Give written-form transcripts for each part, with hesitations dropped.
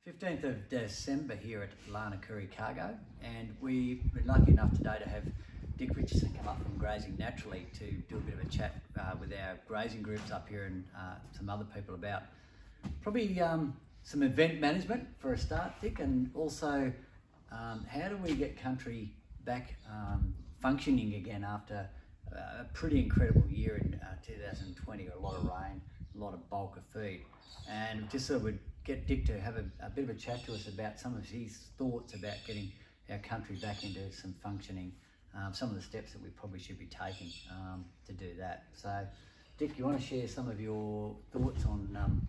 15th of December here at Landcare Cargo, and we've been lucky enough today to have Dick Richardson come up from Grazing naturally to do a bit of a chat with our grazing groups up here and some other people about probably some event management for a start, Dick, and also how do we get country back functioning again after a pretty incredible year in 2020, a lot of rain, a lot of bulk of feed, and just so we'd get Dick to have a bit of a chat to us about some of his thoughts about getting our country back into some functioning, some of the steps that we probably should be taking to do that. So Dick, you want to share some of your thoughts on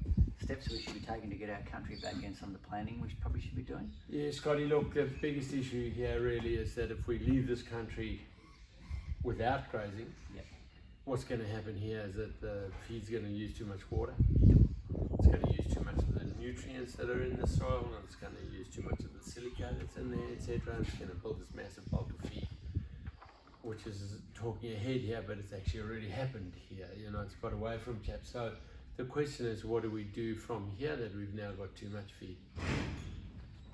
steps we should be taking to get our country back in, some of the planning we probably should be doing? Yeah, Scotty, look, the biggest issue here really is that if we leave this country without grazing, what's going to happen here is that the feed's going to use too much water. It's going to use too much of the nutrients that are in the soil, and it's going to use too much of the silica that's in there, etc. It's going to build this massive bulk of feed, which is talking ahead here, but it's actually already happened here. You know, it's got away from chaps. So the question is, what do we do from here that we've now got too much feed?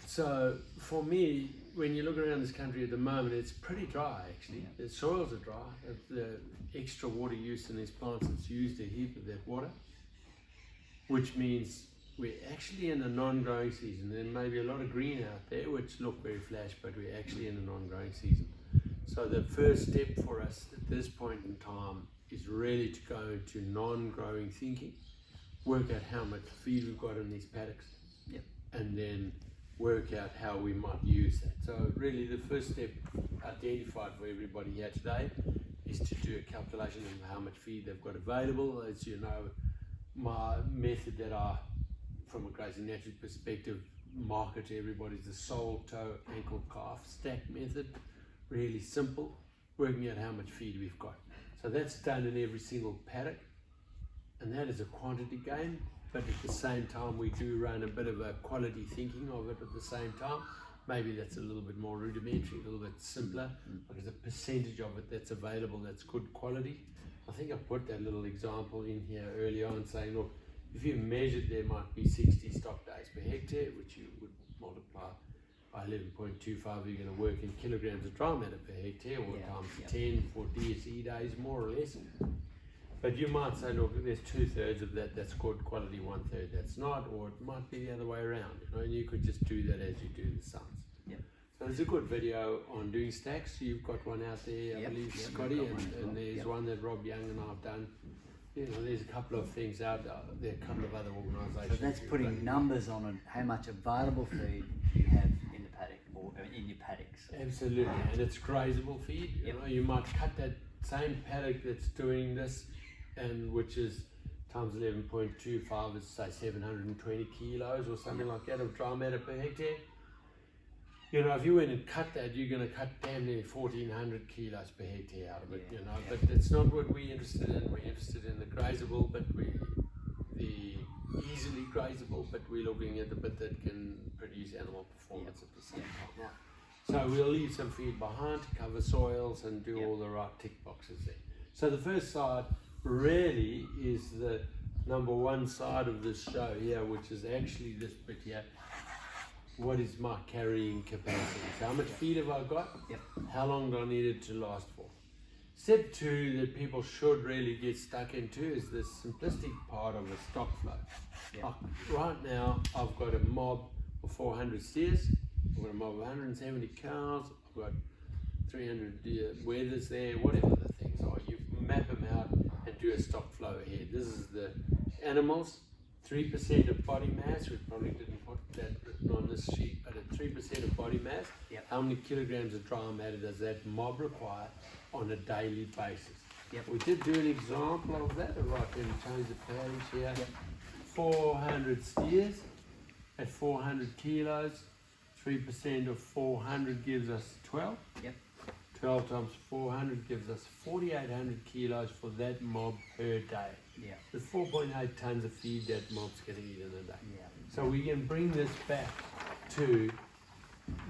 So for me, when you look around this country at the moment, it's pretty dry actually. The soils are dry. The extra water use in these plants, it's used a heap of that water, which means we're actually in a non-growing season. There may be a lot of green out there which look very flash, but we're actually in a non-growing season. So the first step for us at this point in time is really to go into non-growing thinking, work out how much feed we've got in these paddocks, and then work out how we might use that. So really the first step identified for everybody here today is to do a calculation of how much feed they've got available. As you know, my method that I, from a grazing naturally perspective, market to everybody is the sole, toe, ankle, calf stack method. Really simple, working out how much feed we've got. So that's done in every single paddock, and that is a quantity game, but at the same time we do run a bit of a quality thinking of it at the same time. Maybe that's a little bit more rudimentary, a little bit simpler, because a percentage of it that's available that's good quality. I think I put that little example in here early on saying, look, if you measured there might be 60 stock days per hectare, which you would multiply by 11.25, you're going to work in kilograms of dry matter per hectare, or times 10 for DSE days, more or less. But you might say, look, there's 2/3 of that that's good quality, 1/3 that's not, or it might be the other way around. You know, and you could just do that as you do the sums. So there's a good video on doing stacks. You've got one out there, I believe, Scotty, and there's one that Rob Young and I've done. You know, there's a couple of things out there. There are a couple of other organisations. So that's putting numbers on it, how much available feed you have in the paddock or in your paddocks. Absolutely, and it's grazable feed. You know, you might cut that same paddock that's doing this, and which is times 11.25 is say 720 kilos or something like that of dry matter per hectare. You know, if you went and cut that, you're going to cut damn near 1,400 kilos per hectare out of it, you know, but that's not what we're interested in. We're interested in the grazable, but the easily grazable, but we're looking at the bit that can produce animal performance at the same time. So we'll leave some feed behind to cover soils and do all the right tick boxes there. So the first side really is the number one side of this show here, which is actually this bit here. What is my carrying capacity? So how much feed have I got? How long do I need it to last for? Step two that people should really get stuck into is the simplistic part of a stock flow. Right now, I've got a mob of 400 steers, I've got a mob of 170 cows, I've got 300 wethers there, whatever the things are. You map them out and do a stock flow ahead. This is the animals. 3% of body mass, we probably didn't put that written on this sheet, but at 3% of body mass, how many kilograms of dry matter does that mob require on a daily basis? We did do an example of that, right in change the page here. 400 steers at 400 kilos, 3% of 400 gives us 12. 12 times 400 gives us 4,800 kilos for that mob per day. There's 4.8 tons of feed that mob's going to eat in a day. So we can bring this back to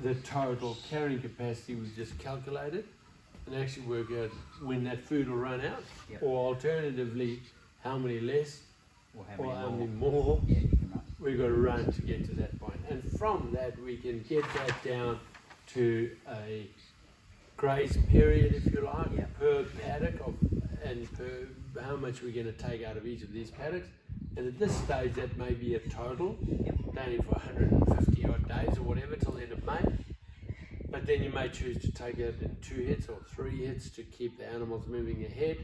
the total carrying capacity we just calculated and actually work out when that food will run out, or alternatively, how many less or how many more we've got to run to get to that point. And from that, we can get that down to a graze period, if you like, per paddock and per how much we're going to take out of each of these paddocks. And at this stage, that may be a total, only for 150 odd days or whatever till the end of May. But then you may choose to take it in 2 hits or 3 hits to keep the animals moving ahead,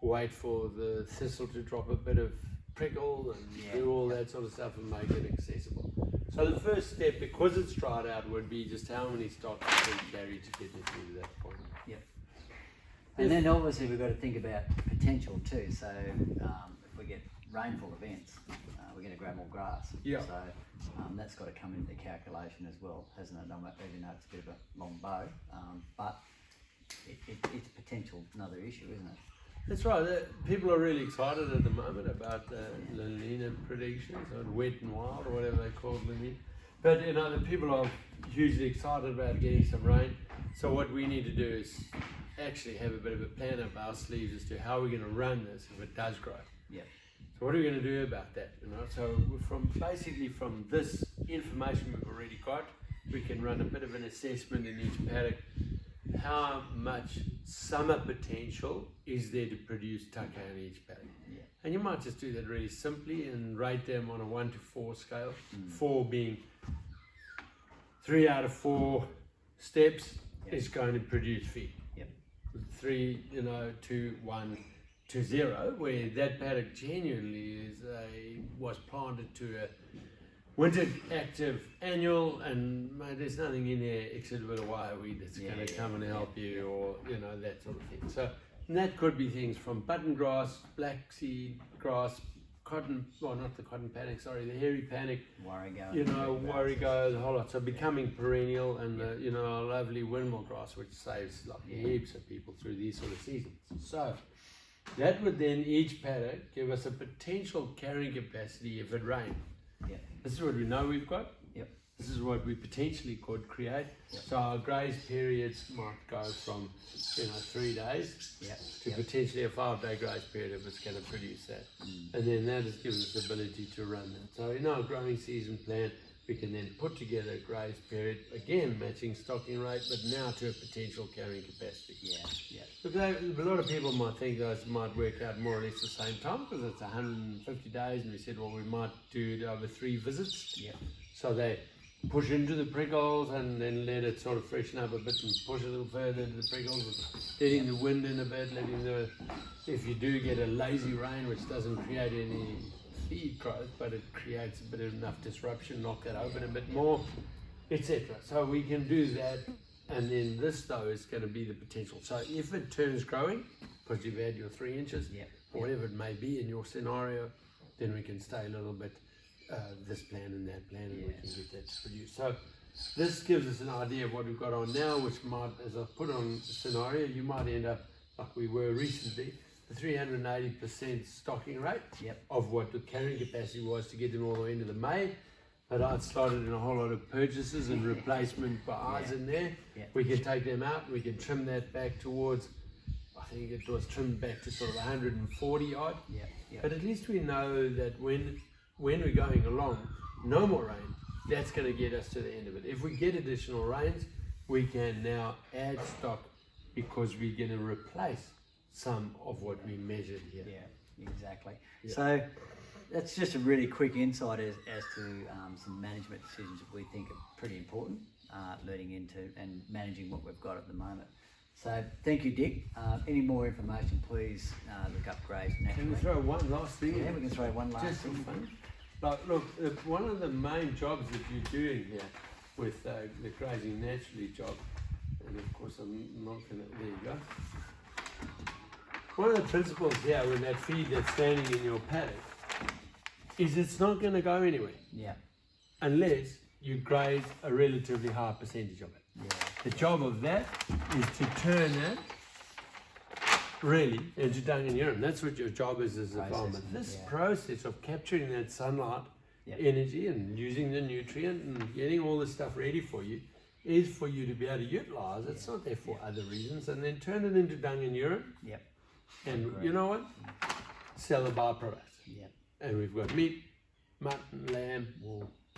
wait for the thistle to drop a bit of prickle and do all that sort of stuff and make it accessible. So the first step, because it's dried out, would be just how many stocks you can carry to get it through to that point. Yep. And then obviously we've got to think about potential too. So if we get rainfall events, we're going to grow more grass. Yeah. So that's got to come into the calculation as well, hasn't it? Even though it's a bit of a long bow, but it's potential another issue, isn't it? That's right. People are really excited at the moment about the La Nina predictions, or wet and wild, or whatever they call it, La Nina. But the people are hugely excited about getting some rain. So what we need to do is actually have a bit of a plan up our sleeves as to how we're going to run this if it does grow. Yeah. So what are we going to do about that? So from this information we've already got, we can run a bit of an assessment in each paddock. How much summer potential is there to produce tucker in each paddock? Yeah. And you might just do that really simply and rate them on a 1 to 4 scale. 4 being 3 out of 4 steps is going to produce feed. Yep. 3, 2, 1 to 0, where that paddock genuinely was planted to a winter active annual, and there's nothing in there except a bit of wire weed that's going to come and help you, or that sort of thing. So that could be things from button grass, black seed grass, cotton, well, not the cotton panic, sorry, the hairy panic, warrigo, the whole lot. So becoming perennial, and our lovely windmill grass, which saves heaps of people through these sort of seasons. So that would then each paddock give us a potential carrying capacity if it rained. Yeah. This is what we know we've got. Yep. This is what we potentially could create. Yep. So our graze periods might go from 3 days to potentially a 5-day graze period if it's going to produce that. And then that just gives us the ability to run that. So in our growing season plan, we can then put together a graze period, again matching stocking rate, but now to a potential carrying capacity. Yeah. Look, a lot of people might think those might work out more or less the same time, because it's 150 days, and we said, well, we might do it over 3 visits. Yeah. So they push into the prickles and then let it sort of freshen up a bit and push a little further into the prickles, letting the wind in a bit, if you do get a lazy rain, which doesn't create any feed growth, but it creates a bit of enough disruption, knock that open a bit more, etc. So we can do that, and then this though is going to be the potential. So if it turns growing, because you've had your 3 inches, or whatever it may be in your scenario, then we can stay a little bit this plan and that plan, and we can get that produced. So this gives us an idea of what we've got on now, which might, as I put on the scenario, you might end up like we were recently, the 380% stocking rate of what the carrying capacity was to get them all the way into the May. But I'd started in a whole lot of purchases and replacement buys in there. We can take them out, we can trim that back towards, I think it was trimmed back to sort of 140 odd. But at least we know that when we're going along, no more rain, that's going to get us to the end of it. If we get additional rains, we can now add stock, because we're going to replace some of what we measured here. Yeah, exactly. So that's just a really quick insight as to some management decisions that we think are pretty important, leading into and managing what we've got at the moment. So thank you, Dick. Any more information, please look up Grazing Naturally. Can we throw one last thing in? Yeah, we can throw one last thing. Just for fun. Like, look, one of the main jobs that you're doing here with the Grazing Naturally job, and of course I'm not going to, there you go. One of the principles here with that feed that's standing in your paddock is it's not going to go anywhere. Unless you graze a relatively high percentage of it. The job of that is to turn that really into dung and urine. That's what your job is as a farmer. This process of capturing that sunlight energy and using the nutrient and getting all this stuff ready for you is for you to be able to utilize. It's not there for other reasons. And then turn it into dung and urine. And you know what? Sell the byproducts. And we've got meat, mutton, lamb,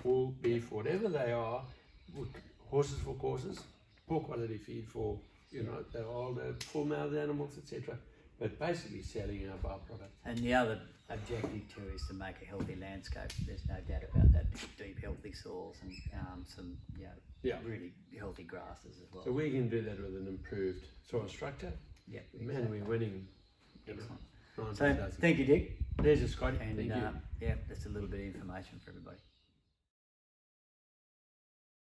wool, beef, whatever they are, horses for courses, poor quality feed for, the older, full-mouthed animals, etc. But basically selling our byproduct. And the other objective too is to make a healthy landscape. There's no doubt about that. Deep, healthy soils and some, really healthy grasses as well. So we can do that with an improved soil structure. Yeah, Man, exactly. we're winning. Excellent. 9 So thank you, Dick. There's a Scotty. And Thank you. that's a little bit of information for everybody.